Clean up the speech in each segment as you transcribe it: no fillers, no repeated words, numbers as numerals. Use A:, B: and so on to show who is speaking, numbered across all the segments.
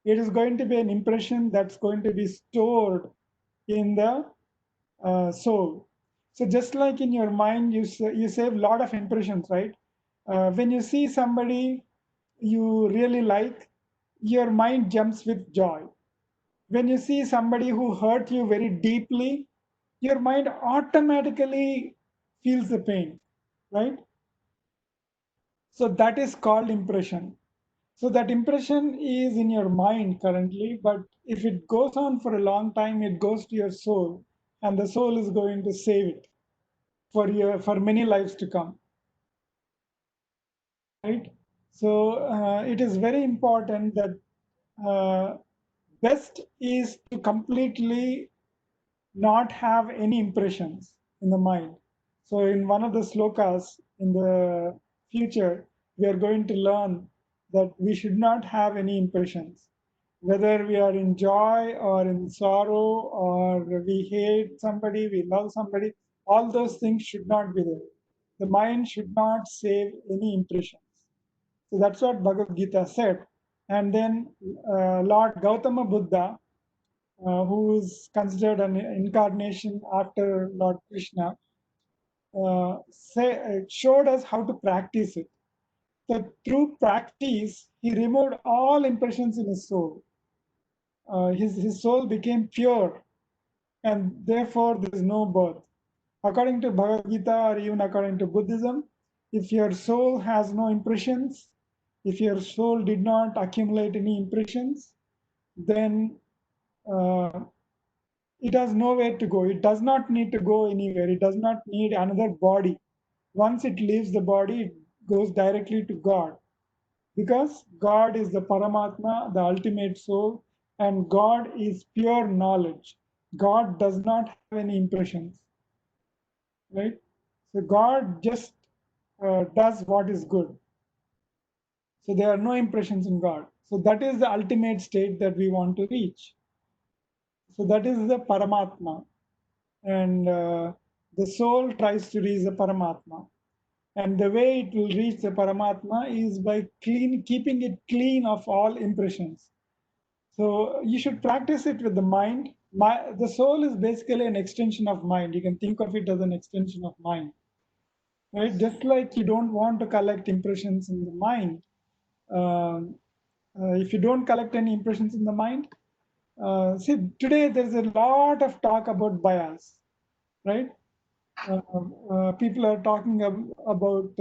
A: It is going to be an impression that's going to be stored in the soul. So just like in your mind, you save a lot of impressions, right? When you see somebody you really like, your mind jumps with joy. When you see somebody who hurt you very deeply, your mind automatically feels the pain, right? So that is called impression. So that impression is in your mind currently, but if it goes on for a long time, it goes to your soul, and the soul is going to save it for many lives to come, right? So it is very important that uh, best is to completely not have any impressions in the mind. So in one of the slokas in the future, we are going to learn that we should not have any impressions. Whether we are in joy or in sorrow, or we hate somebody, we love somebody, all those things should not be there. The mind should not save any impressions. So that's what Bhagavad Gita said. And then Lord Gautama Buddha, who is considered an incarnation after Lord Krishna, showed us how to practice it. So through practice, he removed all impressions in his soul. His soul became pure, and therefore there is no birth. According to Bhagavad Gita, or even according to Buddhism, if your soul has no impressions, if your soul did not accumulate any impressions, then uh, it has nowhere to go. It does not need to go anywhere. It does not need another body. Once it leaves the body, it goes directly to God, because God is the Paramatma, the ultimate soul, and God is pure knowledge. God does not have any impressions, right? So God just does what is good. So there are no impressions in God. So that is the ultimate state that we want to reach. So that is the Paramatma. And the soul tries to reach the Paramatma. And the way it will reach the Paramatma is by keeping it clean of all impressions. So you should practice it with the mind. The soul is basically an extension of mind. You can think of it as an extension of mind, right? Just like you don't want to collect impressions in the mind. Um, if you don't collect any impressions in the mind, see, today there's a lot of talk about bias, right? People are talking about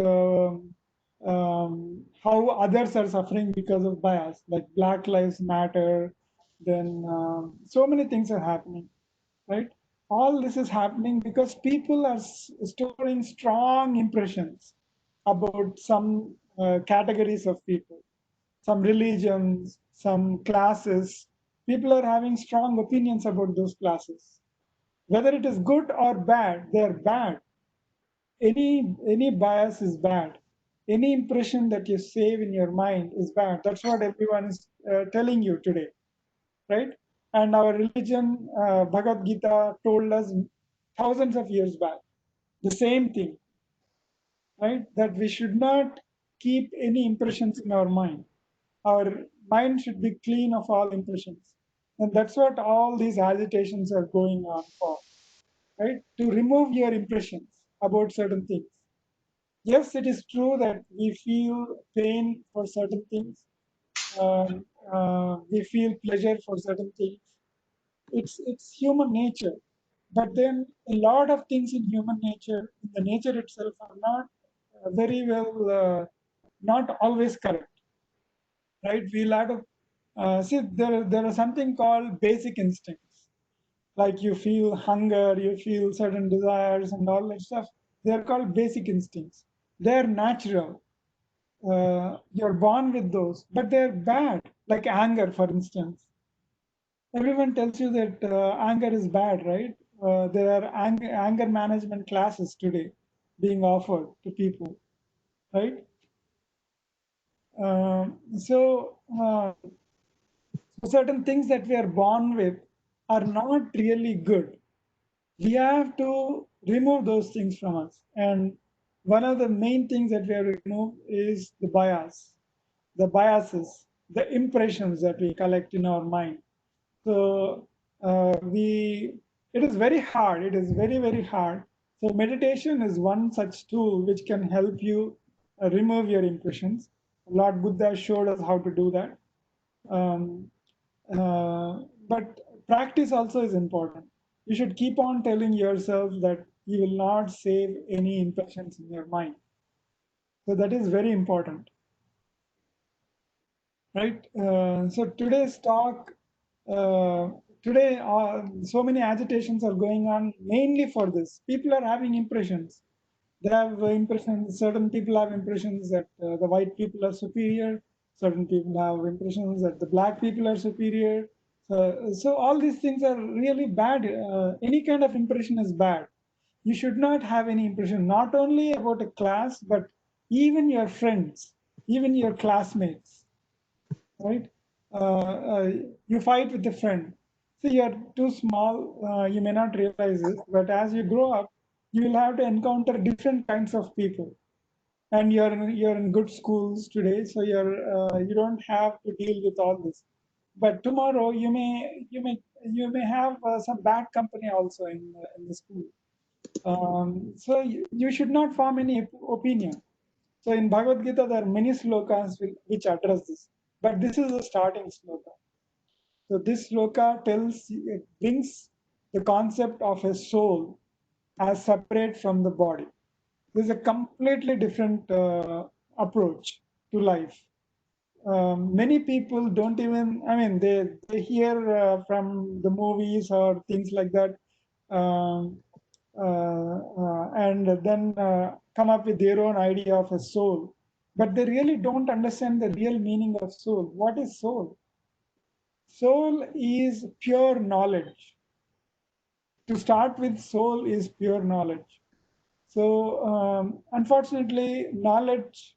A: how others are suffering because of bias, like Black Lives Matter. Then so many things are happening, right? All this is happening because people are storing strong impressions about some categories of people, some religions, some classes. People are having strong opinions about those classes. Whether it is good or bad, they are bad. Any bias is bad. Any impression that you save in your mind is bad. That's what everyone is telling you today, right? And our religion, Bhagavad Gita, told us thousands of years back the same thing, right? That we should not keep any impressions in our mind. Our mind should be clean of all impressions. And that's what all these agitations are going on for, right? To remove your impressions about certain things. Yes, it is true that we feel pain for certain things. We feel pleasure for certain things. It's human nature. But then a lot of things in human nature, in the nature itself, are not very well, not always correct, right? We'll have to see there are something called basic instincts. Like you feel hunger, you feel certain desires, and all that stuff. They're called basic instincts. They're natural. You're born with those, but they're bad. Like anger, for instance. Everyone tells you that anger is bad, right? There are anger management classes today being offered to people, right? So certain things that we are born with are not really good. We have to remove those things from us. And one of the main things that we have to remove is the biases the impressions that we collect in our mind. So it is very hard. It is very, very hard. So meditation is one such tool which can help you remove your impressions. Lord Buddha showed us how to do that. Um, but practice also is important. You should keep on telling yourself that you will not save any impressions in your mind. So that is very important, right? So today's talk, uh, today, so many agitations are going on mainly for this. People are having impressions. They have impressions, certain people have impressions that the white people are superior, certain people have impressions that the black people are superior. So all these things are really bad. Any kind of impression is bad. You should not have any impression, not only about a class, but even your friends, even your classmates, right? You fight with a friend. So you're too small, you may not realize this, but as you grow up, you will have to encounter different kinds of people. And you're in good schools today, so you don't have to deal with all this. But tomorrow you may have some bad company also in the school. So you should not form any opinion. So in Bhagavad Gita, there are many slokas which address this. But this is the starting sloka. So this sloka it brings the concept of a soul as separate from the body. This is a completely different approach to life. Many people don't even, I mean, they hear from the movies or things like that, um, and then come up with their own idea of a soul. But they really don't understand the real meaning of soul. What is soul? Soul is pure knowledge. To start with, soul is pure knowledge. So, unfortunately, knowledge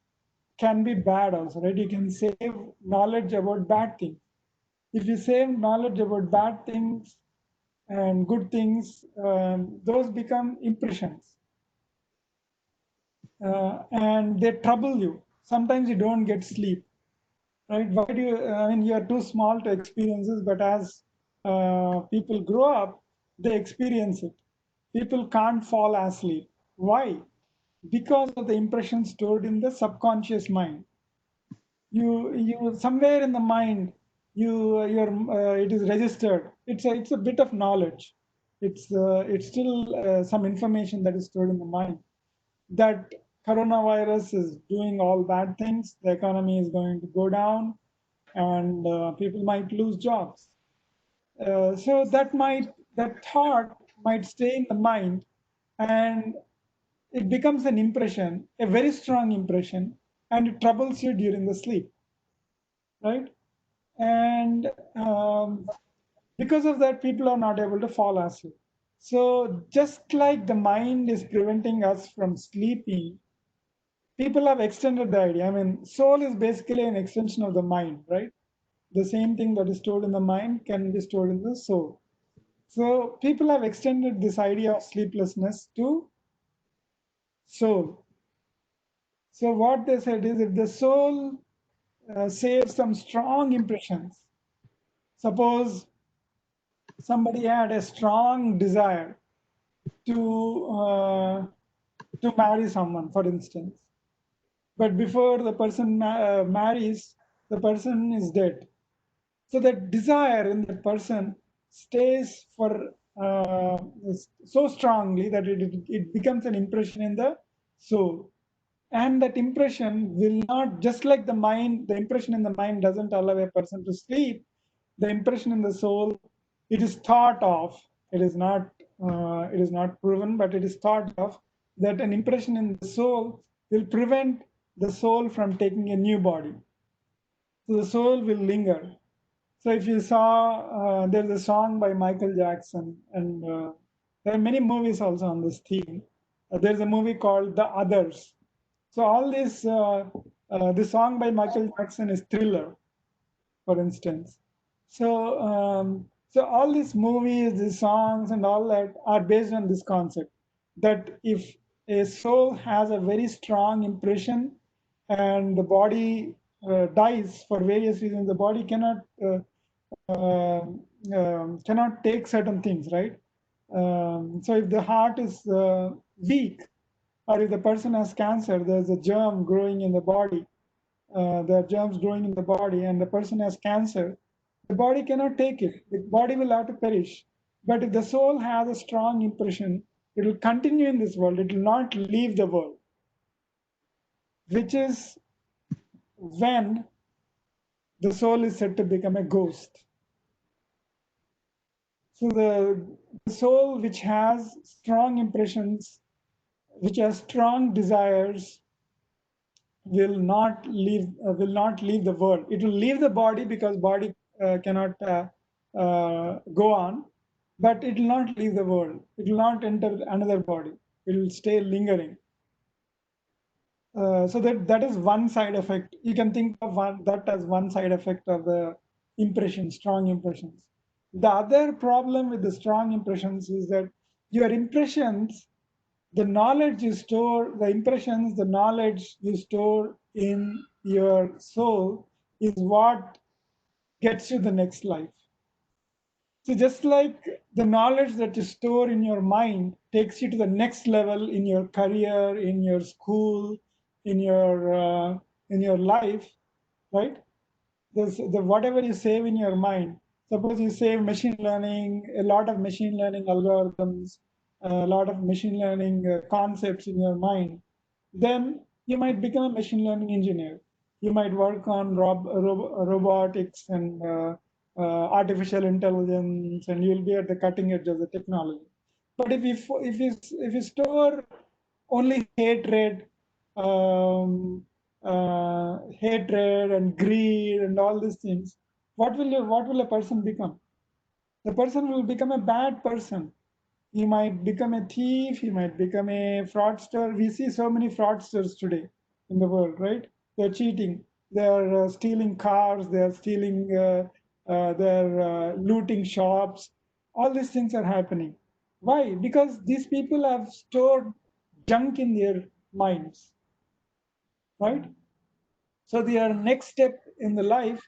A: can be bad also, right? You can save knowledge about bad things. If you save knowledge about bad things and good things, those become impressions, and they trouble you. Sometimes you don't get sleep, right? Why do you? I mean, you are too small to experience this, but as people grow up, they experience it. People can't fall asleep. Why? Because of the impression stored in the subconscious mind. You somewhere in the mind, it is registered. It's a bit of knowledge. It's still some information that is stored in the mind, that coronavirus is doing all bad things, the economy is going to go down, and people might lose jobs. So that thought might stay in the mind, and it becomes an impression, a very strong impression, and it troubles you during the sleep, right? And because of that, people are not able to fall asleep. So just like the mind is preventing us from sleeping, people have extended the idea. I mean, soul is basically an extension of the mind, right? The same thing that is stored in the mind can be stored in the soul. So people have extended this idea of sleeplessness to soul. So what they said is, if the soul saves some strong impressions, suppose somebody had a strong desire to uh, to marry someone, for instance, but before the person marries, the person is dead. So that desire in the person stays for so strongly that it becomes an impression in the soul. And that impression will not, just like the impression in the mind doesn't allow a person to sleep, the impression in the soul, it is thought of, it is not proven, but it is thought of, that an impression in the soul will prevent the soul from taking a new body. So the soul will linger. So if you saw, there's a song by Michael Jackson, and there are many movies also on this theme. There's a movie called The Others. So all this song by Michael Jackson is Thriller, for instance. So all these movies, these songs, and all that are based on this concept, that if a soul has a very strong impression and the body dies for various reasons, the body cannot take certain things, right? So if the heart is weak, or if the person has cancer, there's a germ growing in the body. There are germs growing in the body, and the person has cancer. The body cannot take it. The body will have to perish. But if the soul has a strong impression, it will continue in this world. It will not leave the world, which is when the soul is said to become a ghost. So the soul which has strong impressions, which has strong desires, will not leave the world. It will leave the body because body cannot go on, but it will not leave the world. It will not enter another body. It will stay lingering. So that is one side effect. You can think of that as one side effect of the impression, strong impressions. The other problem with the strong impressions is that your impressions, the knowledge you store, the impressions, the knowledge you store in your soul is what gets you the next life. So just like the knowledge that you store in your mind takes you to the next level in your career, in your school, in your life, right? The whatever you save in your mind. Suppose you save machine learning, a lot of machine learning algorithms, a lot of machine learning concepts in your mind, then you might become a machine learning engineer. You might work on robotics and artificial intelligence, and you'll be at the cutting edge of the technology. But if you store only hatred and greed and all these things, what will a person become? The person will become a bad person. He might become a thief, he might become a fraudster. We see so many fraudsters today in the world, right? They're cheating, they're stealing cars, they're stealing, they're looting shops. All these things are happening. Why? Because these people have stored junk in their minds, right? So their next step in the life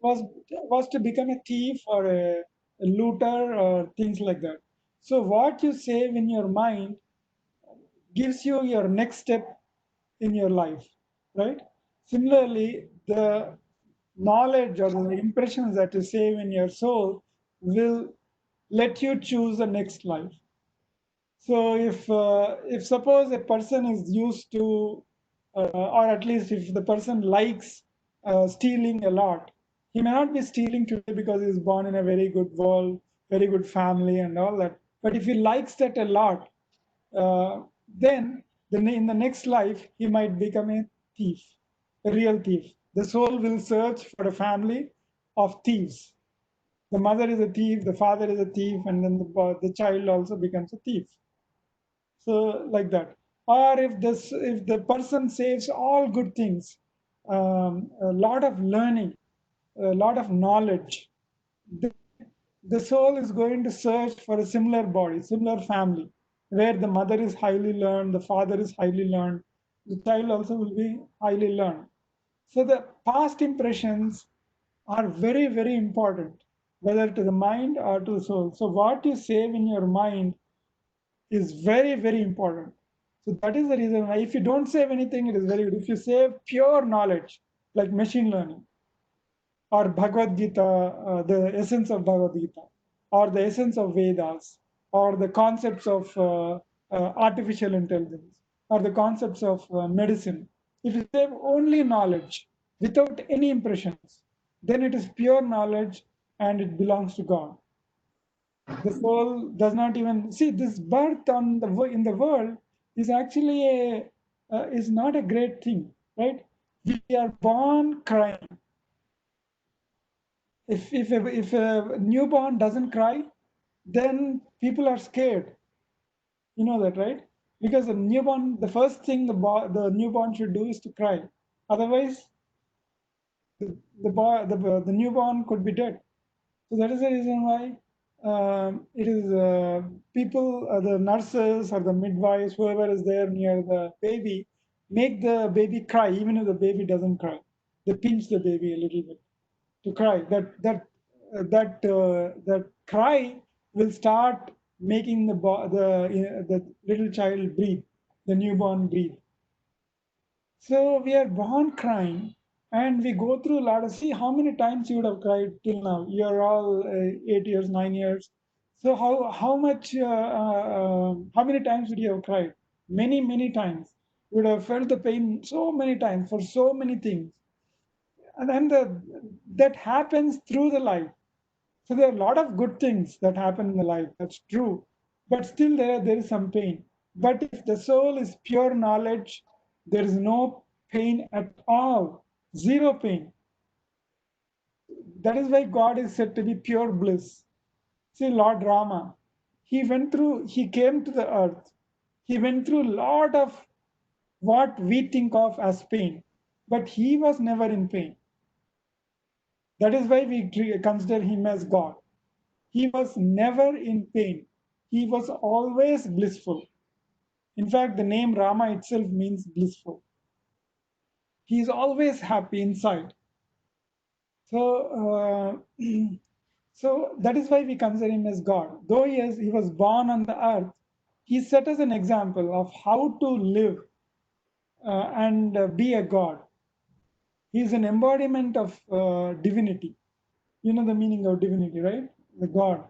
A: was was to become a thief or a looter or things like that. So what you save in your mind gives you your next step in your life, right? Similarly, the knowledge or the impressions that you save in your soul will let you choose the next life. So if suppose a person is used to, or at least if the person likes stealing a lot, he may not be stealing today because he is born in a very good world, very good family, and all that. But if he likes that a lot, uh, then in the next life he might become a thief, a real thief. The soul will search for a family of thieves. The mother is a thief, the father is a thief, and then the child also becomes a thief. So like that. Or if the person saves all good things, a lot of learning, a lot of knowledge, the, the soul is going to search for a similar body, similar family, where the mother is highly learned, the father is highly learned, the child also will be highly learned. So the past impressions are very, very important, whether to the mind or to the soul. So what you save in your mind is very, very important. So that is the reason why if you don't save anything, it is very good. If you save pure knowledge, like machine learning or Bhagavad Gita, the essence of Bhagavad Gita, or the essence of Vedas, or the concepts of artificial intelligence, or the concepts of medicine, if you save only knowledge without any impressions, then it is pure knowledge and it belongs to God. The soul does not even see this birth on in the world is actually is not a great thing, right? We are born crying. If a newborn doesn't cry, then people are scared. You know that, right? Because the first thing the newborn should do is to cry. Otherwise, the newborn could be dead. So that is the reason why it is people, the nurses or the midwives, whoever is there near the baby, make the baby cry, even if the baby doesn't cry. they pinch the baby a little bit to cry. That cry will start making the little child breathe, the newborn breathe. So we are born crying, and we go through a lot of. See how many times you would have cried till now. You are all 8 years, 9 years. So how many times would you have cried? Many times. You would have felt the pain so many times for so many things, and then that happens through the life. So there are a lot of good things that happen in the life. That's true, but still there is some pain. But if the soul is pure knowledge, there is no pain at all, zero pain. That is why God is said to be pure bliss. See, Lord Rama, he came to the earth. He went through a lot of what we think of as pain, but he was never in pain. That is why we consider him as God. He was never in pain. He was always blissful. In fact, the name Rama itself means blissful. He is always happy inside. So, so that is why we consider him as God. Though he was born on the earth, he set us an example of how to live and be a God. He is an embodiment of divinity. You know the meaning of divinity, right? The God.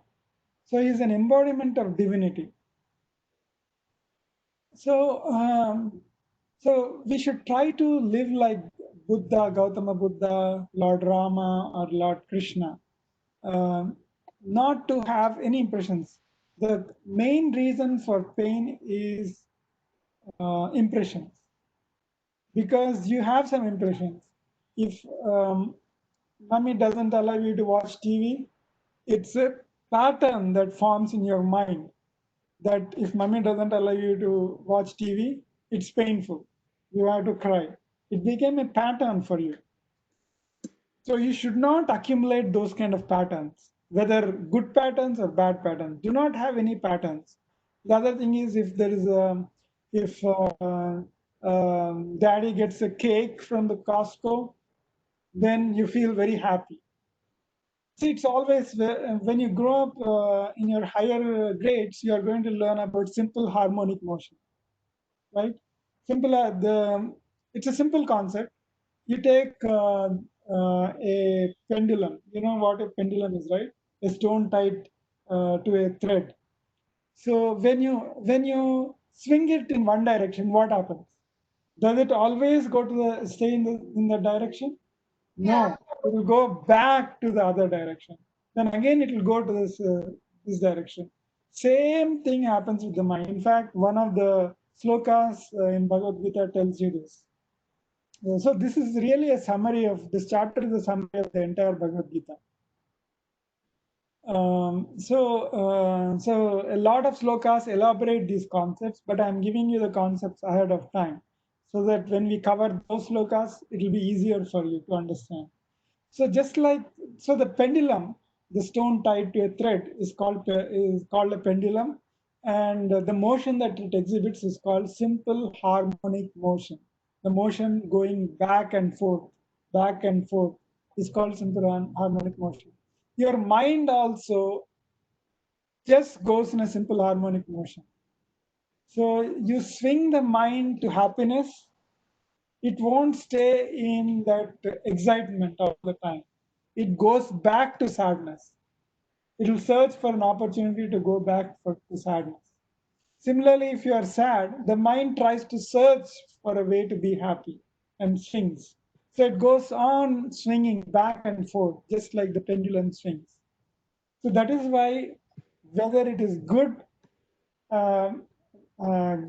A: So he is an embodiment of divinity. So we should try to live like Buddha, Gautama Buddha, Lord Rama, or Lord Krishna, um, not to have any impressions. The main reason for pain is impressions, because you have some impressions. If mommy doesn't allow you to watch TV, it's a pattern that forms in your mind that if mommy doesn't allow you to watch TV, it's painful. You have to cry. It became a pattern for you. So you should not accumulate those kind of patterns, whether good patterns or bad patterns. Do not have any patterns. The other thing is if daddy gets a cake from the Costco, then you feel very happy. See, it's always when you grow up in your higher grades, you are going to learn about simple harmonic motion, right? Simple, it's a simple concept. You take a pendulum. You know what a pendulum is, right? A stone tied to a thread. So when you swing it in one direction, what happens? Does it always go to the stay in the direction? No, it will go back to the other direction. Then again, it will go to this direction. Same thing happens with the mind. In fact, one of the slokas in Bhagavad Gita tells you this. So this is really a summary of this chapter is a summary of the entire Bhagavad Gita. So a lot of slokas elaborate these concepts, but I'm giving you the concepts ahead of time, so that when we cover those slokas, it will be easier for you to understand. So just like the pendulum, the stone tied to a thread is called a pendulum, and the motion that it exhibits is called simple harmonic motion. The motion going back and forth is called simple harmonic motion. Your mind also just goes in a simple harmonic motion. So you swing the mind to happiness, it won't stay in that excitement all the time. It goes back to sadness. It will search for an opportunity to go back to sadness. Similarly, if you are sad, the mind tries to search for a way to be happy and swings. So it goes on swinging back and forth, just like the pendulum swings. So that is why, whether it is um,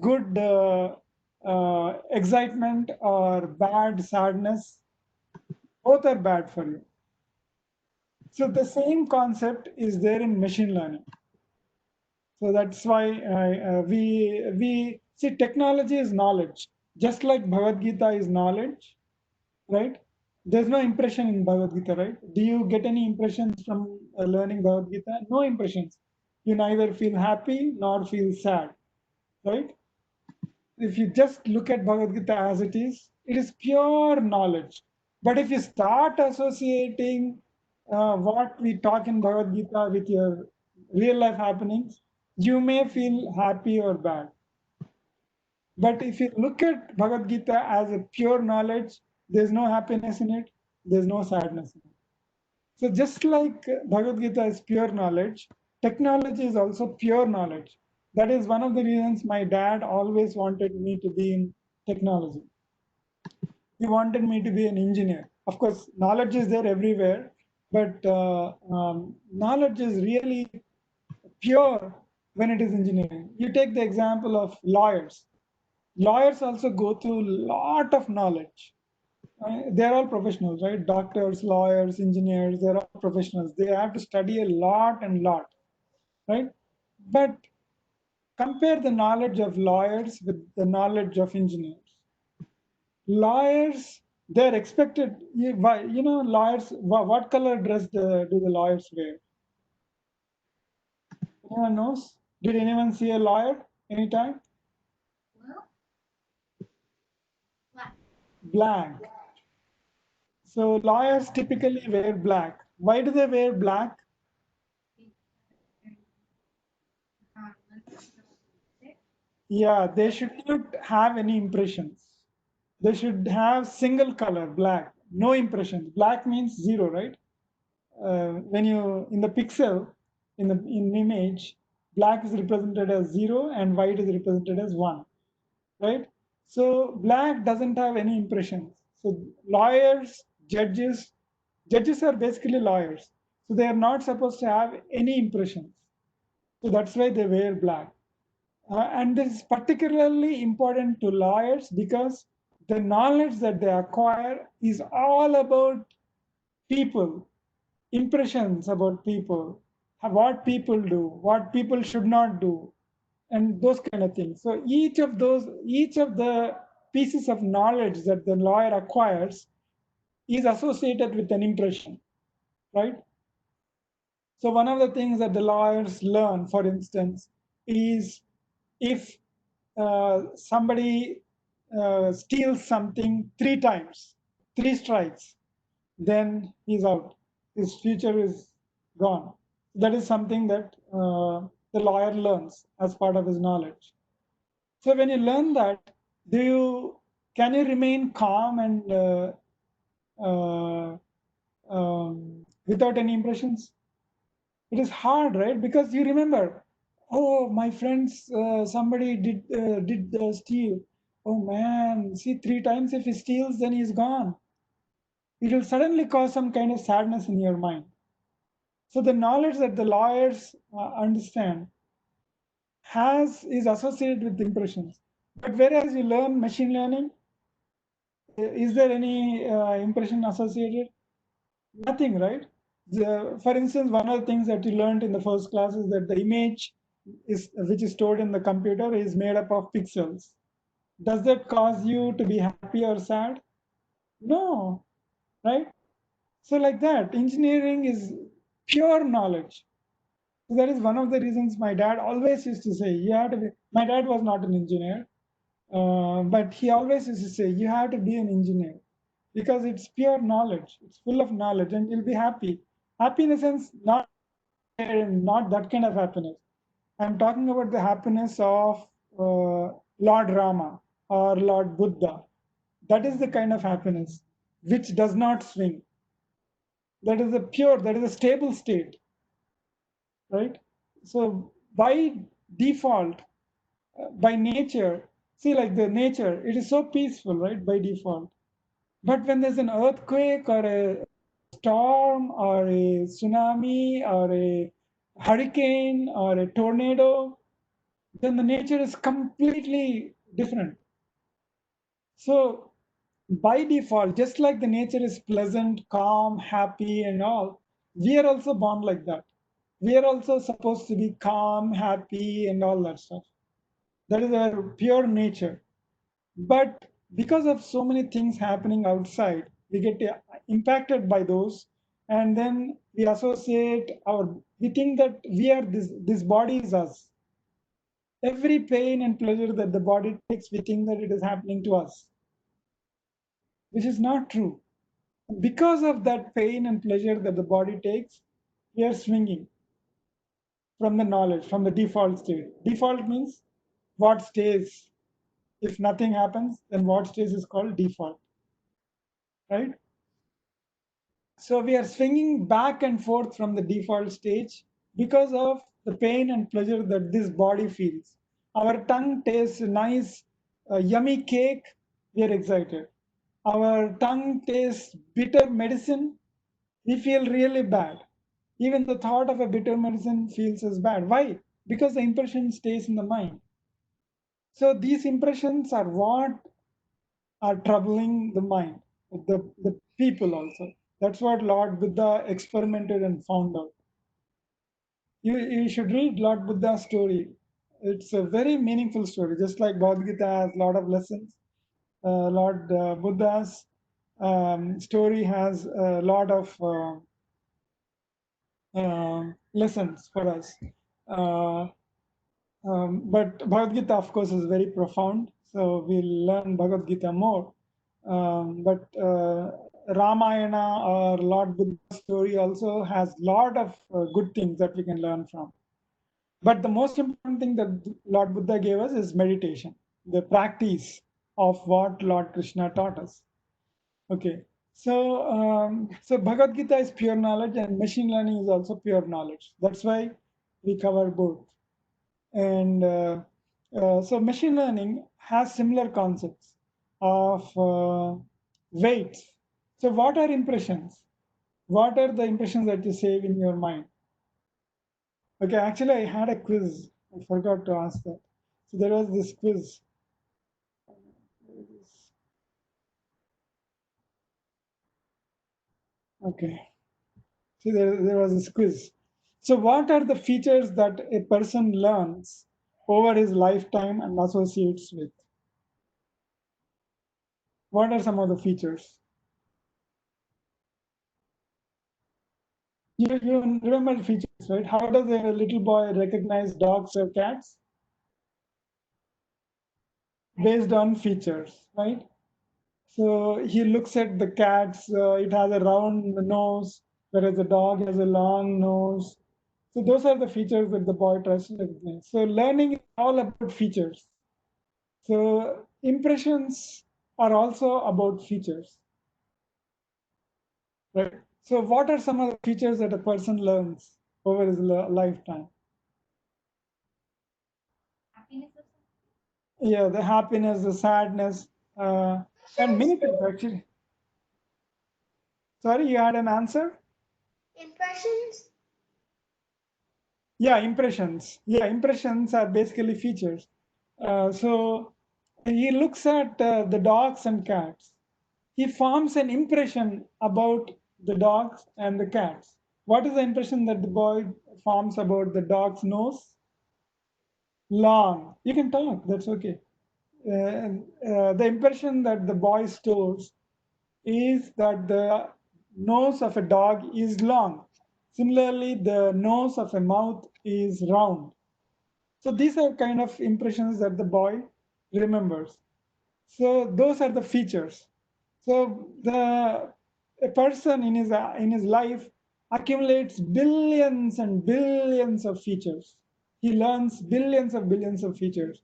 A: good excitement or bad sadness, both are bad for you. So the same concept is there in machine learning. So that's why we see technology is knowledge, just like Bhagavad Gita is knowledge, right? There's no impression in Bhagavad Gita, right? Do you get any impressions from learning Bhagavad Gita? No impressions. You neither feel happy nor feel sad, right? If you just look at Bhagavad Gita as it is pure knowledge. But if you start associating what we talk in Bhagavad Gita with your real life happenings, you may feel happy or bad. But if you look at Bhagavad Gita as a pure knowledge, there's no happiness in it, there's no sadness in it. So just like Bhagavad Gita is pure knowledge, technology is also pure knowledge. That is one of the reasons my dad always wanted me to be in technology. He wanted me to be an engineer. Of course, knowledge is there everywhere, but knowledge is really pure when it is engineering. You take the example of lawyers. Lawyers also go through a lot of knowledge. They're all professionals, right? Doctors, lawyers, engineers, they're all professionals. They have to study a lot and lot, right? But compare the knowledge of lawyers with the knowledge of engineers. Lawyers, they're expected, lawyers, what color dress do the lawyers wear? Anyone knows? Did anyone see a lawyer anytime? Black. So lawyers typically wear black. Why do they wear black? Yeah, they should not have any impressions. They should have single color, black, no impressions. Black means zero, right? When you in the pixel, in image, black is represented as 0 and white is represented as 1, right? So black doesn't have any impressions. So lawyers, judges are basically lawyers. So they are not supposed to have any impressions. So that's why they wear black. And this is particularly important to lawyers because the knowledge that they acquire is all about people, impressions about people, what people do, what people should not do, and those kind of things. So each of the pieces of knowledge that the lawyer acquires is associated with an impression, right? So one of the things that the lawyers learn, for instance, is if somebody steals something 3 times, 3 strikes, then he's out. His future is gone. That is something that the lawyer learns as part of his knowledge. So when you learn that, can you remain calm and uh, without any impressions? It is hard, right? Because you remember, oh, my friends, somebody did steal. Oh man, see 3 times if he steals, then he's gone. It will suddenly cause some kind of sadness in your mind. So the knowledge that the lawyers understand is associated with impressions. But whereas you learn machine learning, is there any impression associated? Nothing, right? For instance, one of the things that you learned in the first class is that the image which is stored in the computer is made up of pixels. Does that cause you to be happy or sad? No, right? So like that, engineering is pure knowledge. So that is one of the reasons my dad always used to say, you have to be, my dad was not an engineer, but he always used to say, you have to be an engineer because it's pure knowledge. It's full of knowledge and you'll be happy. Happy in the sense, not that kind of happiness. I'm talking about the happiness of Lord Rama or Lord Buddha. That is the kind of happiness which does not swing. That is a stable state, right? So by default, by nature, see, like the nature, it is so peaceful, right? By default. But when there's an earthquake or a storm or a tsunami or a hurricane or a tornado, then the nature is completely different. So by default, just like the nature is pleasant, calm, happy, and all, we are also born like that. We are also supposed to be calm, happy, and all that stuff. That is our pure nature. But because of so many things happening outside, we get impacted by those, and then we think that this body is us. Every pain and pleasure that the body takes, we think that it is happening to us, which is not true. Because of that pain and pleasure that the body takes, we are swinging from the knowledge, from the default state. Default means what stays. If nothing happens, then what stays is called default, right? So we are swinging back and forth from the default stage because of the pain and pleasure that this body feels. Our tongue tastes nice, yummy cake, we are excited. Our tongue tastes bitter medicine, we feel really bad. Even the thought of a bitter medicine feels as bad. Why? Because the impression stays in the mind. So these impressions are what are troubling the mind, the people also. That's what Lord Buddha experimented and found out. You should read Lord Buddha's story. It's a very meaningful story, just like Bhagavad Gita has a lot of lessons. Lord Buddha's story has a lot of lessons for us. Uh, but Bhagavad Gita, of course, is very profound. So we'll learn Bhagavad Gita more. But Ramayana or Lord Buddha's story also has a lot of good things that we can learn from. But the most important thing that Lord Buddha gave us is meditation, the practice of what Lord Krishna taught us. Okay. So Bhagavad Gita is pure knowledge and machine learning is also pure knowledge. That's why we cover both. And so machine learning has similar concepts of weights. So what are impressions? What are the impressions that you save in your mind? Okay, actually I had a quiz. I forgot to ask that. So there was this quiz. Okay. See, there was this quiz. So what are the features that a person learns over his lifetime and associates with? What are some of the features? You remember features, right? How does a little boy recognize dogs or cats? Based on features, right? So he looks at the cats, it has a round nose, whereas the dog has a long nose. So those are the features that the boy tries to recognize. So learning is all about features. So impressions are also about features, right? So what are some of the features that a person learns over his lifetime? Yeah, the happiness, the sadness, and many things actually. Sorry, you had an answer?
B: Impressions?
A: Yeah, impressions. Yeah, impressions are basically features. So he looks at the dogs and cats. He forms an impression about the dogs and the cats. What is the impression that the boy forms about the dog's nose? Long. You can talk, that's okay. The impression that the boy stores is that the nose of a dog is long. Similarly, the nose of a mouth is round. So these are kind of impressions that the boy remembers. So those are the features. So the a person in his life accumulates billions and billions of features. He learns billions of features.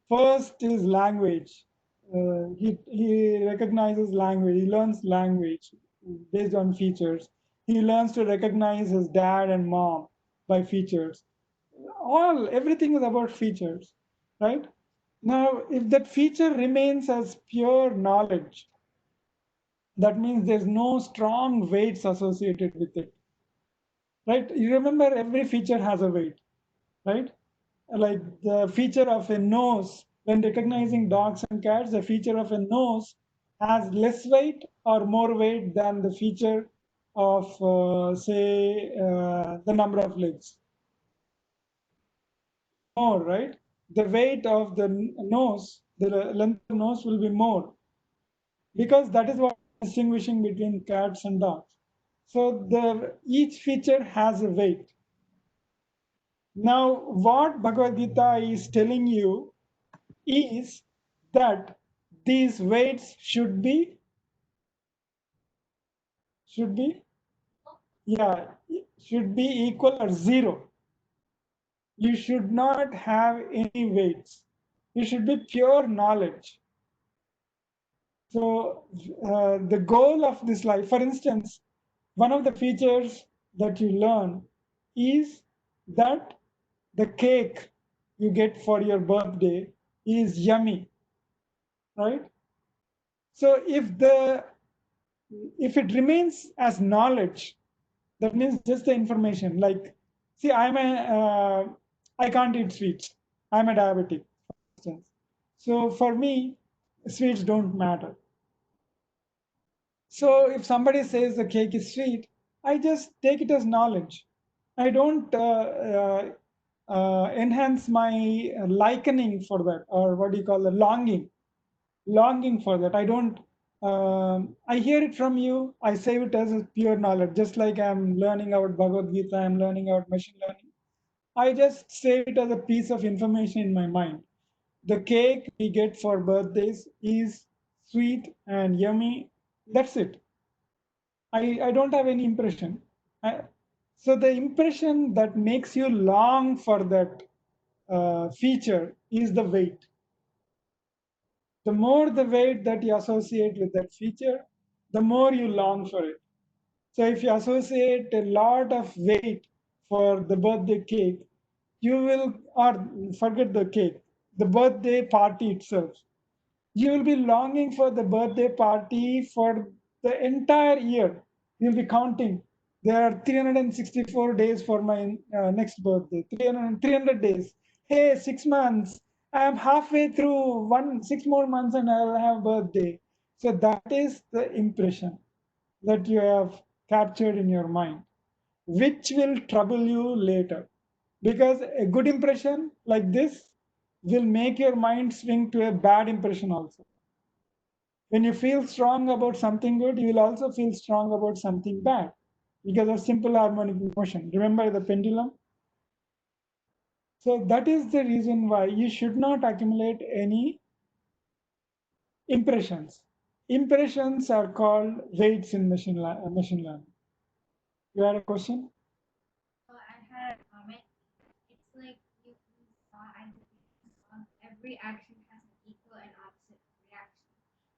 A: First is language. He recognizes language. He learns language based on features. He learns to recognize his dad and mom by features. Everything is about features, right? Now, if that feature remains as pure knowledge, that means there's no strong weights associated with it, right? You remember every feature has a weight, right? Like the feature of a nose, when recognizing dogs and cats, the feature of a nose has less weight or more weight than the feature of, say, the number of legs. More, right? The weight of the nose, the length of nose will be more because that is what is distinguishing between cats and dogs. So the each feature has a weight. Now, what Bhagavad Gita is telling you is that these weights should be should be, yeah, should be equal or zero. You should not have any weights. You should be pure knowledge. So the goal of this life, for instance, one of the features that you learn is that the cake you get for your birthday is yummy, right? So if it remains as knowledge, that means just the information. Like, see, I can't eat sweets. I'm a diabetic, for instance. So for me, sweets don't matter. So if somebody says the cake is sweet, I just take it as knowledge. I don't enhance my likening for that, or what do you call the longing for that. I don't. I hear it from you. I save it as a pure knowledge, just like I'm learning about Bhagavad Gita. I'm learning about machine learning. I just save it as a piece of information in my mind. The cake we get for birthdays is sweet and yummy. That's it. I don't have any impression. So the impression that makes you long for that feature is the weight. The more the weight that you associate with that feature, the more you long for it. So if you associate a lot of weight for the birthday cake, you will, or forget the cake, the birthday party itself, you will be longing for the birthday party for the entire year. You'll be counting. There are 364 days for my next birthday. 300 days. Hey, 6 months. I am halfway through 6 more months and I'll have birthday. So that is the impression that you have captured in your mind, which will trouble you later. Because a good impression like this will make your mind swing to a bad impression also. When you feel strong about something good, you will also feel strong about something bad because of simple harmonic motion. Remember the pendulum? So that is the reason why you should not accumulate any impressions. Impressions are called weights in machine learning. You had a question?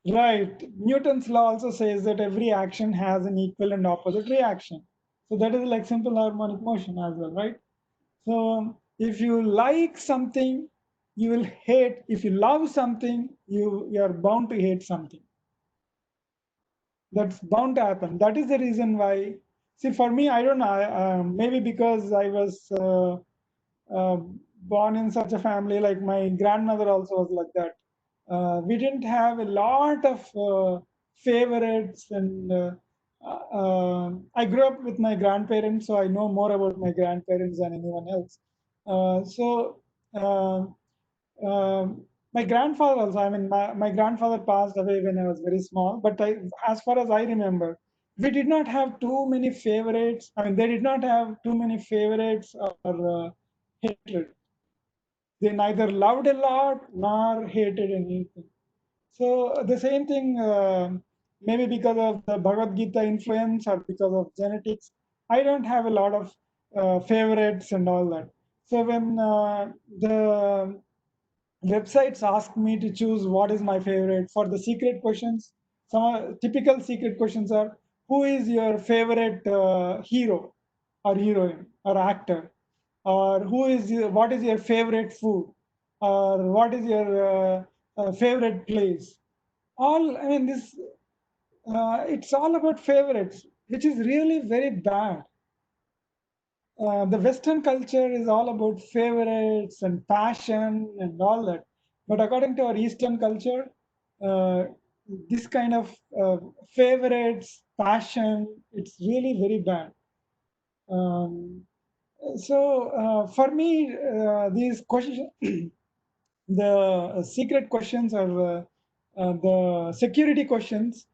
A: Right. Newton's law also says that every action has an equal and opposite reaction. So that is like simple harmonic motion as well, right? So if you like something, you will hate. If you love something, you are bound to hate something. That's bound to happen. That is the reason why. See, for me, I don't know. Maybe because I was uh, born in such a family, like my grandmother also was like that. We didn't have a lot of favorites, and I grew up with my grandparents, so I know more about my grandparents than anyone else. So my grandfather also, I mean, my grandfather passed away when I was very small, but as far as I remember, we did not have too many favorites. I mean, they did not have too many favorites or hatred. They neither loved a lot nor hated anything. So the same thing, maybe because of the Bhagavad Gita influence or because of genetics, I don't have a lot of favorites and all that. So when the websites ask me to choose what is my favorite for the secret questions, some typical secret questions are, who is your favorite hero or heroine or actor, or what is your favorite food, or what is your favorite place. All, I mean, this it's all about favorites, which is really very bad. The Western culture is all about favorites and passion and all that. But according to our Eastern culture, uh, this kind of favorites, passion, it's really very bad. Um, for me, these questions, the secret questions or the security questions,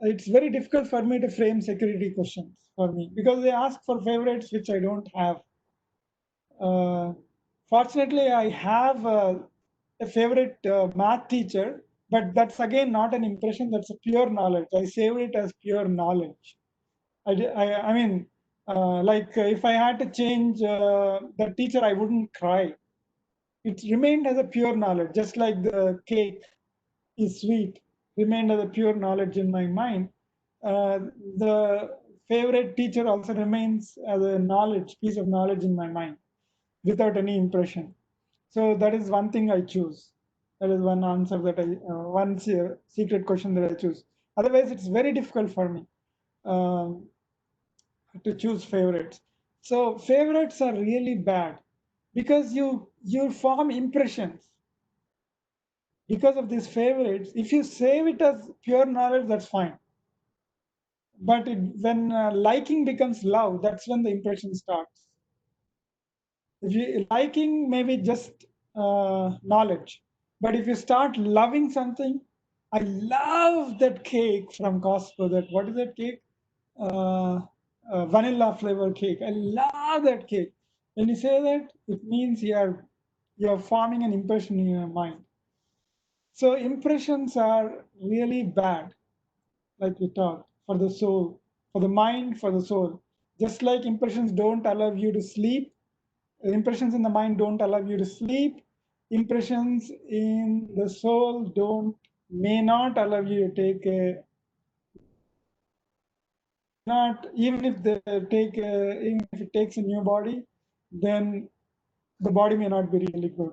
A: it's very difficult for me to frame security questions for me because they ask for favorites which I don't have. Uh, Fortunately, I have a favorite math teacher, but that's again not an impression, that's a pure knowledge. I save it as pure knowledge. I mean, like if I had to change the teacher, I wouldn't cry. It remained as a pure knowledge, just like the cake is sweet, remained as a pure knowledge in my mind. The favorite teacher also remains as a knowledge, piece of knowledge in my mind, without any impression. So that is one thing I choose. That is one answer that one secret question that I choose. Otherwise, it's very difficult for me um, to choose favorites. So favorites are really bad because you form impressions because of these favorites. If you save it as pure knowledge, that's fine. But when liking becomes love, that's when the impression starts. If you liking maybe just knowledge, but if you start loving something, I love that cake from Costco. That what is that cake? Uh, Vanilla flavor cake. I love that cake. When you say that, it means you're forming an impression in your mind. So impressions are really bad, like we talked, for the soul, for the mind, for the soul. Just like impressions don't allow you to sleep, impressions in the mind don't allow you to sleep, impressions in the soul don't may not allow you to take a not even if they take even if it takes a new body, then the body may not be really good,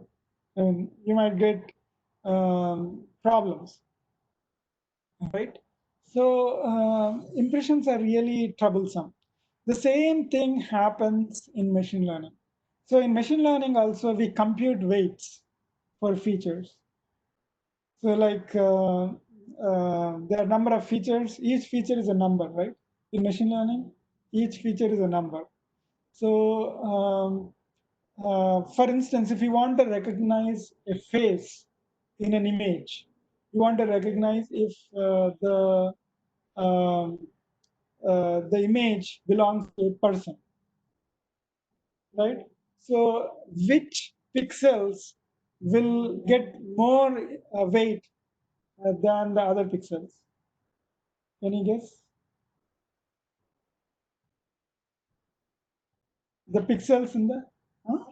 A: and you might get problems, right? So impressions are really troublesome. The same thing happens in machine learning. So in machine learning also we compute weights for features. So like there are number of features. Each feature is a number, right? In machine learning, each feature is a number. So for instance, if you want to recognize a face in an image, you want to recognize if um, the image belongs to a person, right? So which pixels will get more weight than the other pixels? Any guess? The pixels in the huh?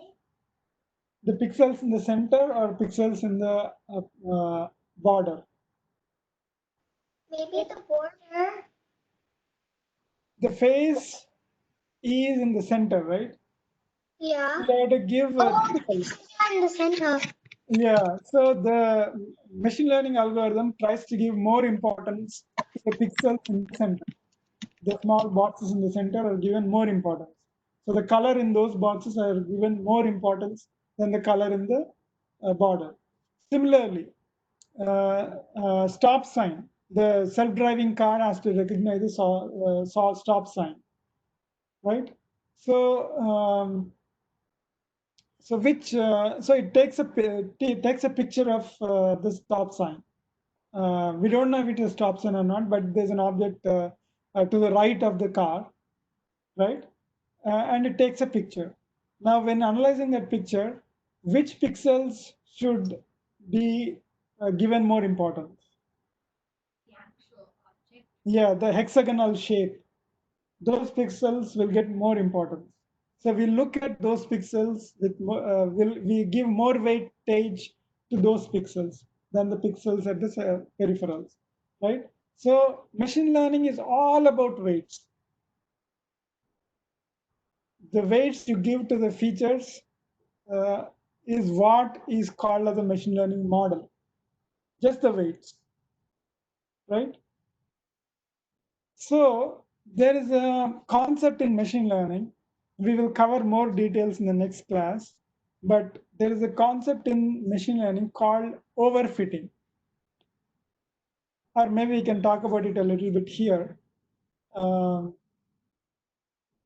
A: The pixels in the center or pixels in the border?
B: Maybe the border.
A: The face is in the center, right?
B: Yeah.
A: You have to give
B: Oh, the
A: pixels.
B: pixels are in the center.
A: Yeah, so the machine learning algorithm tries to give more importance to the pixels in the center. The small boxes in the center are given more importance. So the color in those boxes are given more importance than the color in the border. Similarly, stop sign. The self-driving car has to recognize the stop sign, right? So so it takes a picture of the stop sign. We don't know if it is a stop sign or not, but there's an object to the right of the car, right? And it takes a picture. Now, when analyzing that picture, which pixels should be given more importance? Yeah, the hexagonal shape. Those pixels will get more importance. So we look at those pixels with will we give more weightage to those pixels than the pixels at the peripherals, right? So machine learning is all about weights. The weights you give to the features uh, is what is called as a machine learning model. Just the weights, right? So there is a concept in machine learning. We will cover more details in the next class, but there is a concept in machine learning called overfitting, or maybe we can talk about it a little bit here. Um,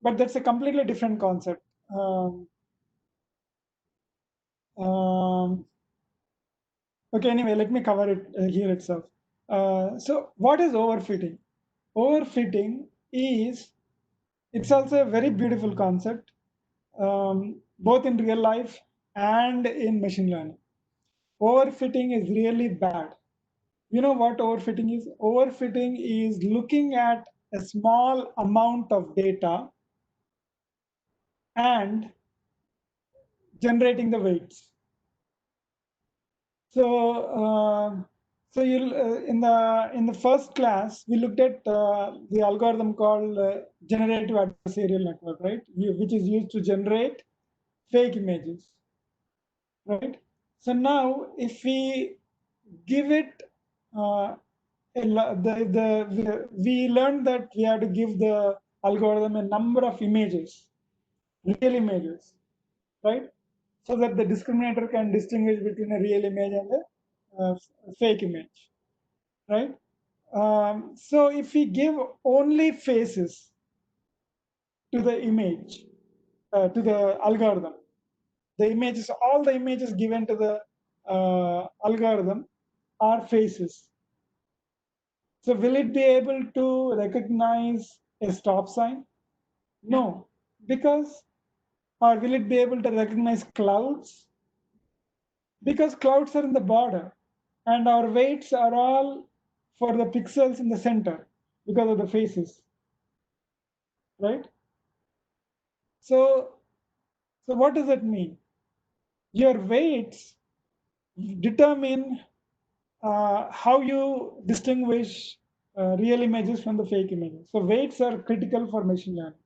A: but that's a completely different concept. Um, um, okay, anyway, let me cover it here itself. So, what is overfitting? Overfitting is it's also a very beautiful concept, both in real life and in machine learning. Overfitting is really bad. You know what overfitting is? Overfitting is looking at a small amount of data and generating the weights. So, you'll in the first class we looked at the algorithm called generative adversarial network, right? Which is used to generate fake images, right? So now, if we give it we learned that we have to give the algorithm a number of images, real images, right? So that the discriminator can distinguish between a real image and a fake image, right? So if we give only faces to the image, to the algorithm, the images, all the images given to the algorithm are faces. So will it be able to recognize a stop sign? No, because, or will it be able to recognize clouds? Because clouds are in the border and our weights are all for the pixels in the center because of the faces, right? So, what does that mean? Your weights determine how you distinguish real images from the fake images. So weights are critical for machine learning.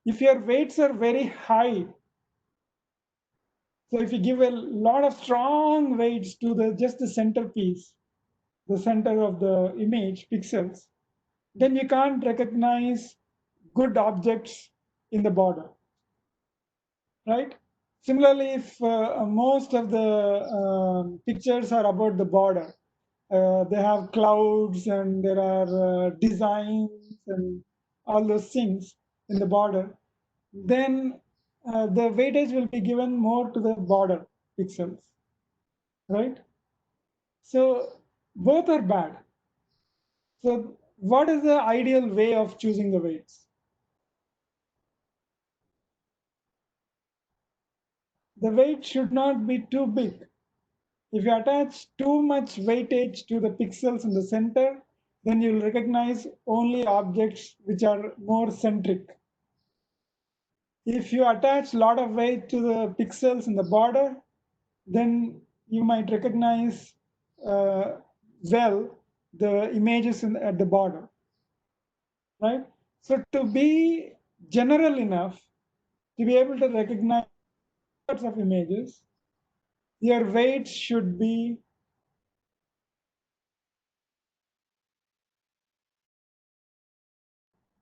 A: If your weights are very high, so if you give a lot of strong weights to the just the centerpiece, the center of the image pixels, then you can't recognize good objects in the border, right? Similarly, if most of the pictures are about the border, they have clouds and there are designs and all those things in the border, then the weightage will be given more to the border pixels, right? So both are bad. So what is the ideal way of choosing the weights? The weight should not be too big. If you attach too much weightage to the pixels in the center, then you'll recognize only objects which are more centric. If you attach a lot of weight to the pixels in the border, then you might recognize uh, well the images at the border, right? So to be general enough to be able to recognize lots of images, your weights should be,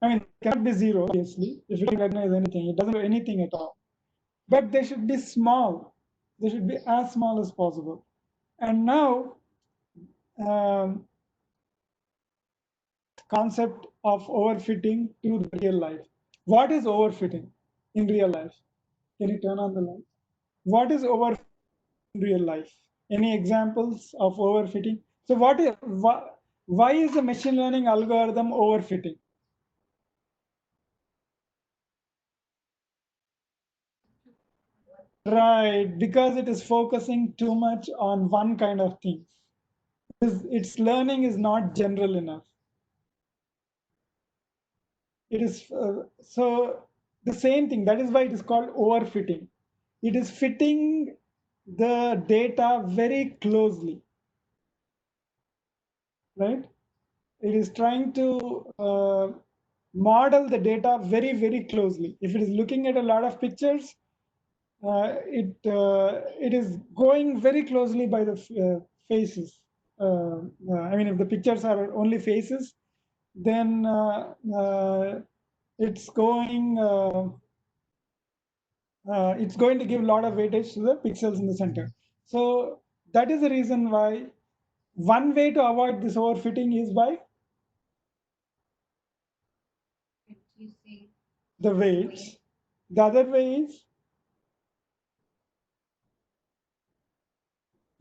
A: I mean, it cannot be zero, obviously. If you don't recognize anything, it doesn't do anything at all. But they should be small. They should be as small as possible. And now, um, concept of overfitting to the real life. What is overfitting in real life? Can you turn on the light? What is overfitting in real life? Any examples of overfitting? So, why is the machine learning algorithm overfitting? Right, because it is focusing too much on one kind of thing. Its learning is not general enough. It is so the same thing. That is why it is called overfitting. It is fitting the data very closely, right? It is trying to model the data very, very closely. If it is looking at a lot of pictures, it is going very closely by the faces. I mean, if the pictures are only faces, then it's going it's going to give a lot of weightage to the pixels in the center. So that is the reason why one way to avoid this overfitting is by the weights. The other way is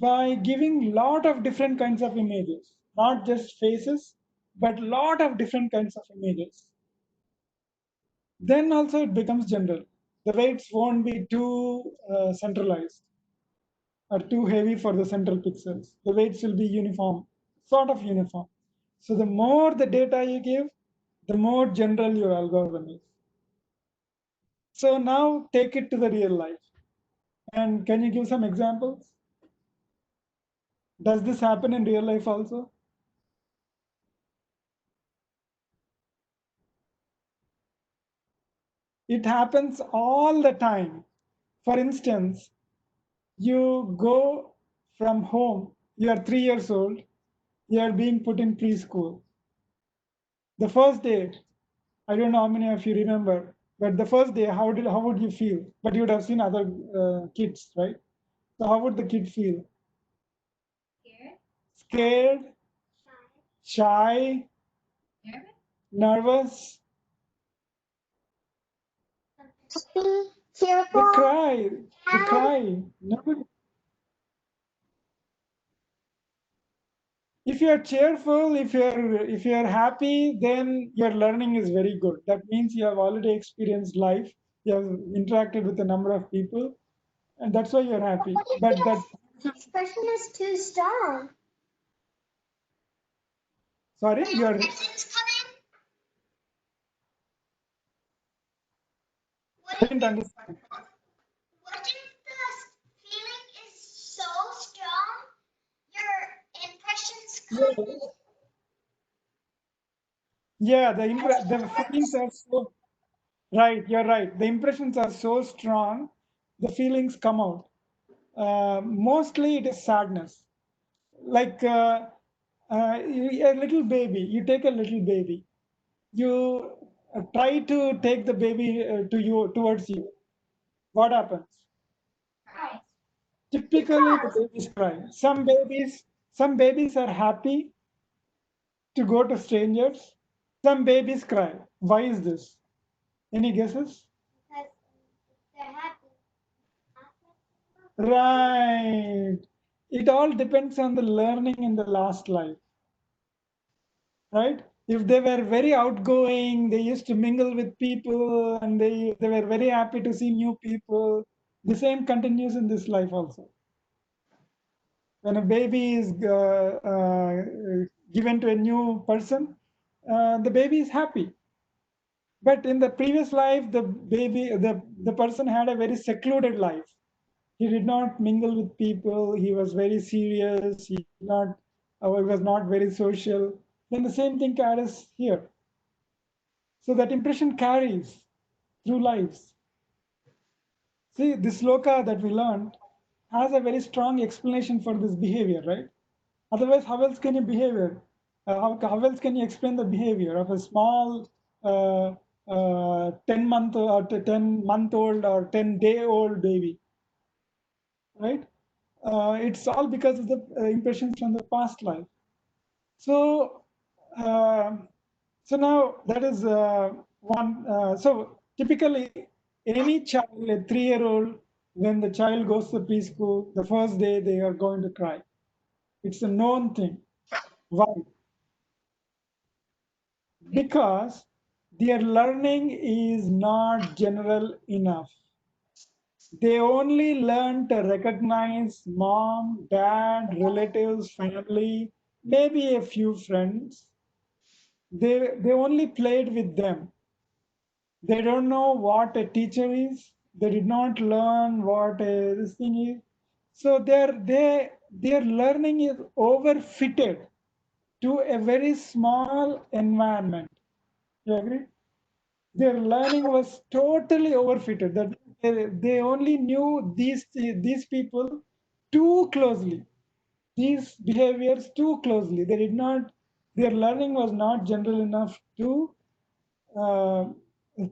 A: by giving lot of different kinds of images, not just faces, but lot of different kinds of images. Then also it becomes general. The weights won't be too centralized or too heavy for the central pixels. The weights will be uniform, sort of uniform. So the more the data you give, the more general your algorithm is. So now take it to the real life. And can you give some examples? Does this happen in real life also? It happens all the time. For instance, you go from home, you are 3 years old, you are being put in preschool. The first day, I don't know how many of you remember, but the first day, how would you feel? But you would have seen other kids, right? So how would the kid feel? Scared, shy, nervous.
B: Happy,
A: They
B: cheerful,
A: cry, they
B: sad.
A: cry. Nobody, if you are cheerful, if you are happy, then your learning is very good. That means you have already experienced life, you have interacted with a number of people, and that's why you're
B: But
A: happy.
B: what if
A: But that,
B: your expression is too strong?
A: sorry,
B: When
A: you're,
B: emotions come in, what
A: I
B: if
A: didn't understand.
B: what if the feeling is so strong, your impressions come
A: Yeah, yeah, the feelings are so, right, you're right. The impressions are so strong, the feelings come out. Mostly it is sadness. Like a little baby, you take a little baby, you try to take the baby to you towards you. What happens?
B: he
A: Typically, the
B: cries.
A: babies cry. Some babies are happy to go to strangers. Some babies cry. Why is this? Any guesses?
B: Because they're happy.
A: Right. It all depends on the learning in the last life, right? If they were very outgoing, they used to mingle with people and they were very happy to see new people. The same continues in this life also. When a baby is given to a new person, the baby is happy. But in the previous life, the person had a very secluded life. He did not mingle with people. He was very serious. He was not very social. Then the same thing carries here. So that impression carries through lives. See, this sloka that we learned has a very strong explanation for this behavior, right? Otherwise, how else can you behavior? How else can you explain the behavior of a small 10 month or 10-month-old or 10-day-old baby, right? It's all because of the impressions from the past life. So, uh, so now that is one. So typically, any child, a 3-year-old, when the child goes to preschool, the first day they are going to cry. It's a known thing. Why? Because their learning is not general enough. They only learn to recognize mom, dad, relatives, family, maybe a few friends. They only played with them. They don't know what a teacher is. They did not learn what this thing is. So their learning is overfitted to a very small environment. You agree? Their learning was totally overfitted. That they only knew these people too closely, these behaviors too closely. They did not. Their learning was not general enough uh,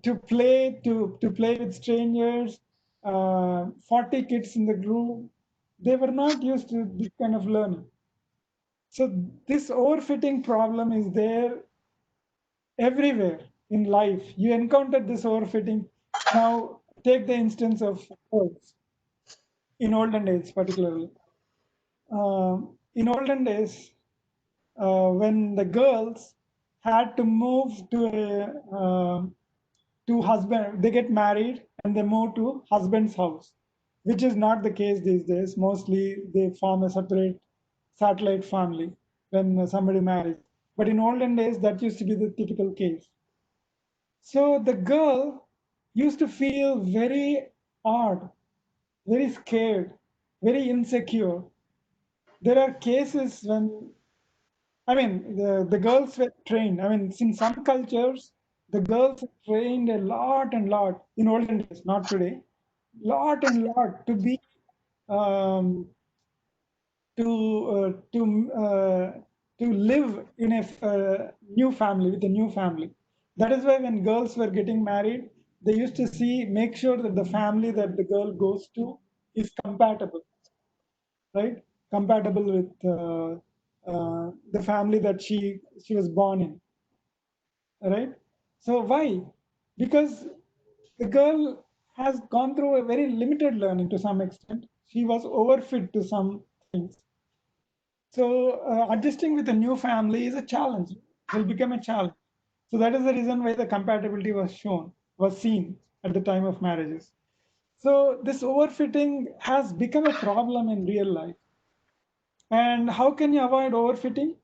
A: to play with strangers. 40 kids in the group. They were not used to this kind of learning. So this overfitting problem is there everywhere in life. You encounter this overfitting. Now, take the instance of girls in olden days, particularly. In olden days, when the girls had to move to husband, they get married and they move to husband's house, which is not the case these days. Mostly, they form a separate satellite family when somebody marries. But in olden days, that used to be the typical case. So the girl used to feel very odd, very scared, very insecure. There are cases when, I mean, the girls were trained. I mean, in some cultures, the girls are trained a lot and lot in olden days, not today, lot and lot to be um, to to live in a new family with a new family. That is why when girls were getting married, they used to make sure that the family that the girl goes to is compatible, right? Compatible with the family that she was born in, right? So why? Because the girl has gone through a very limited learning to some extent. She was overfit to some things. So adjusting with a new family is a challenge. Will become a challenge. So that is the reason why the compatibility was seen at the time of marriages. So this overfitting has become a problem in real life. And how can you avoid overfitting?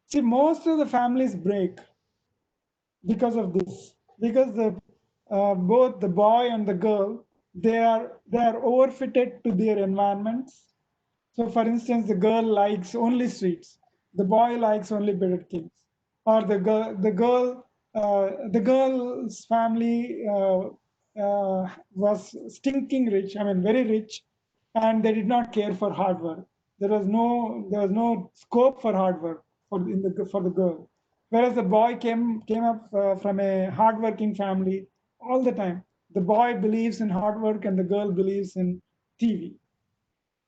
A: See, most of the families break because of this. Because both the boy and the girl, they are overfitted to their environments. So, for instance, the girl likes only sweets, the boy likes only Burger Kings, or the girl's family was stinking rich. I mean, very rich, and they did not care for hard work. There was no scope for hard work for the girl, whereas the boy came up from a hardworking family all the time. The boy believes in hard work, and the girl believes in TV,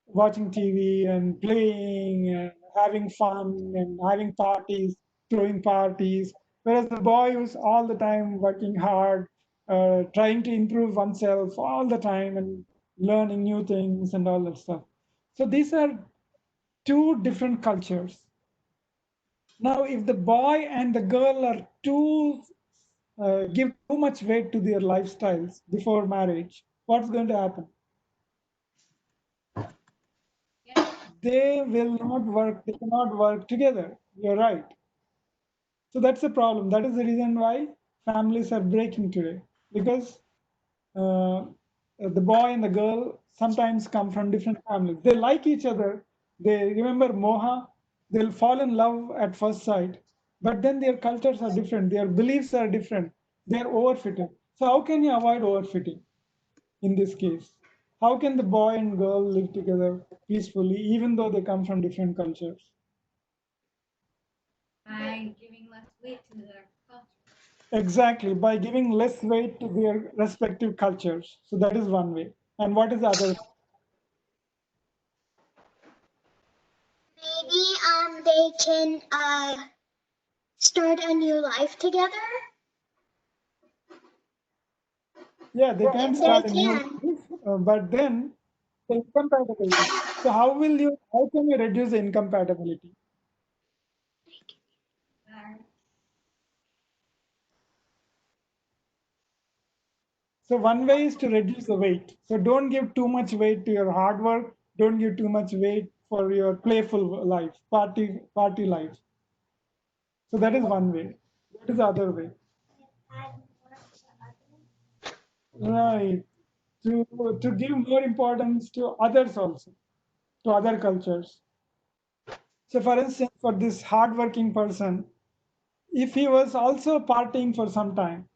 A: watching TV and playing and having fun and having parties, throwing parties. Whereas the boy was all the time working hard, trying to improve oneself all the time and learning new things and all that stuff. So these are two different cultures. Now, if the boy and the girl are give too much weight to their lifestyles before marriage, what's going to happen? They will not work, they cannot work together. You're right. So that's the problem. That is the reason why families are breaking today. Because uh, the boy and the girl sometimes come from different families. They like each other. They remember moha. They'll fall in love at first sight. But then their cultures are different. Their beliefs are different. They're overfitted. So how can you avoid overfitting in this case? How can the boy and girl live together peacefully, even though they come from different cultures? Exactly, by giving less weight to their respective cultures. So that is one way. And what is the other?
B: Maybe they can start a new life together.
A: Yeah, they can
B: If
A: start
B: they
A: a new
B: can.
A: life, but then the incompatibility. So how can you reduce the incompatibility? So one way is to reduce the weight. So don't give too much weight to your hard work. Don't give too much weight for your playful life, party life. So that is one way. What is the other way? Right. To give more importance to others also, to other cultures. So for instance, for this hardworking person, if he was also partying for some time,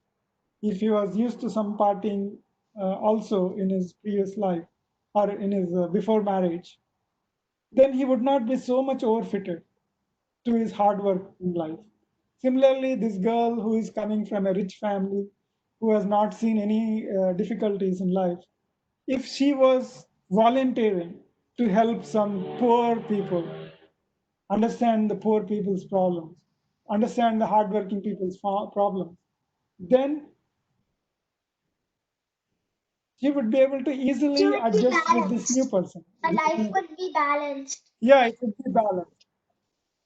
A: if he was used to some partying also in his previous life or in his before marriage, then he would not be so much overfitted to his hard work in life. Similarly, this girl who is coming from a rich family, who has not seen any difficulties in life, if she was volunteering to help some poor people, understand the poor people's problems, understand the hardworking people's problems, then she would be able to
B: She
A: easily
B: would be
A: adjust with this new
B: balanced.
A: person.
B: A life would be balanced.
A: Yeah, it would be balanced.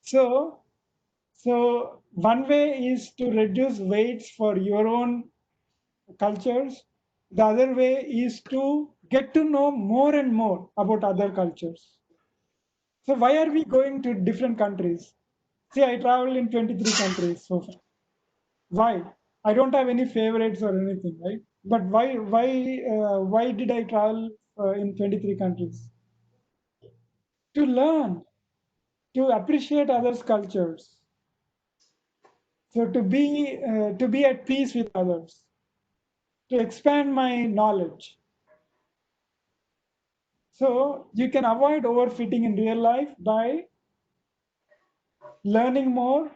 A: So, so one way is to reduce weights for your own cultures. The other way is to get to know more and more about other cultures. So why are we going to different countries? See, I traveled in 23 countries so far. Why? I don't have any favorites or anything, right? But why did I travel in 23 countries? To learn, to appreciate others' cultures, so to be at peace with others, to expand my knowledge. So you can avoid overfitting in real life by learning more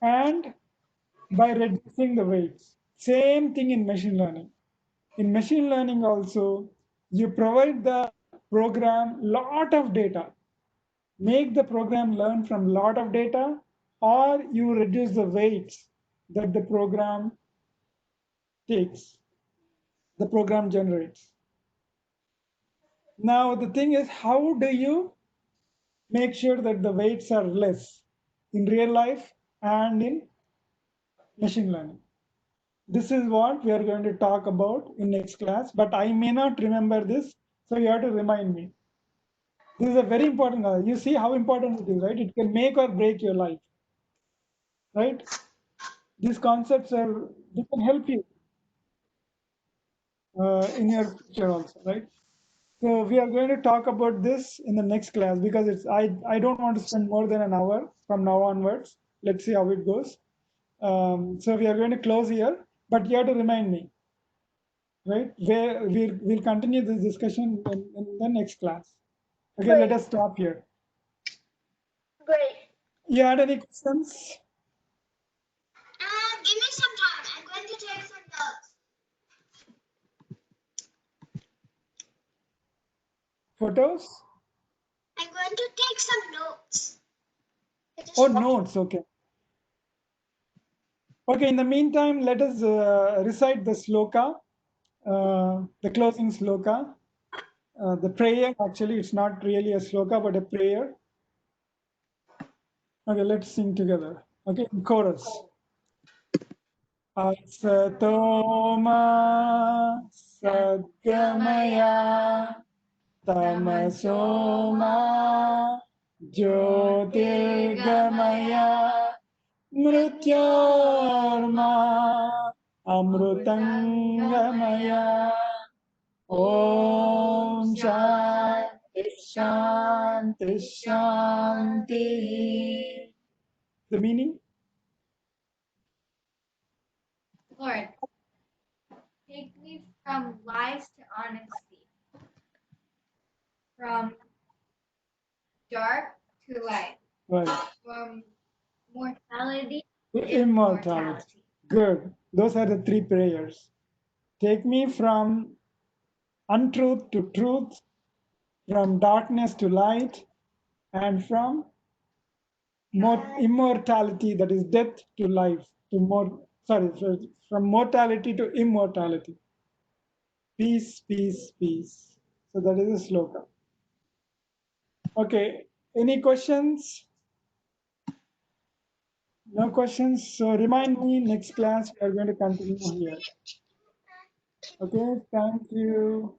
A: and by reducing the weights. Same thing in machine learning. In machine learning also, you provide the program lot of data, make the program learn from lot of data, or you reduce the weights that the program takes, the program generates. Now the thing is, how do you make sure that the weights are less in real life and in machine learning? This is what we are going to talk about in next class, but I may not remember this, so you have to remind me. This is a very important. You see how important it is, right? It can make or break your life, right? These concepts are, they can help you in your future also, right? So we are going to talk about this in the next class because I don't want to spend more than an hour from now onwards. Let's see how it goes. So we are going to close here, but you have to remind me, right? Where we'll continue this discussion in the next class. Okay, let
B: Great.
A: us stop here.
B: Great.
A: You had any questions?
B: Give me some time. I'm going to take some notes.
A: Photos?
B: I'm going to take some notes.
A: Oh, notes. Okay. Okay, in the meantime, let us recite the sloka, the closing sloka, the prayer. Actually, it's not really a sloka, but a prayer. Okay, let's sing together. Okay, in chorus. Asatoma Sadgamaya Tamasoma Jyotirgamaya Mrityorma Amrutangamaya Om Shanti Shanti Shanti. The meaning?
C: Lord, take me from lies to honesty, from dark to light,
A: Right.
C: from mortality
A: To
C: to
A: immortality. Good. Those are the three prayers. Take me from untruth to truth, from darkness to light, and from immortality, that is death, to life, to from mortality to immortality. Peace, peace, peace. So that is a sloka. Okay, any questions? No questions. So remind me next class, we are going to continue here. Okay, thank you.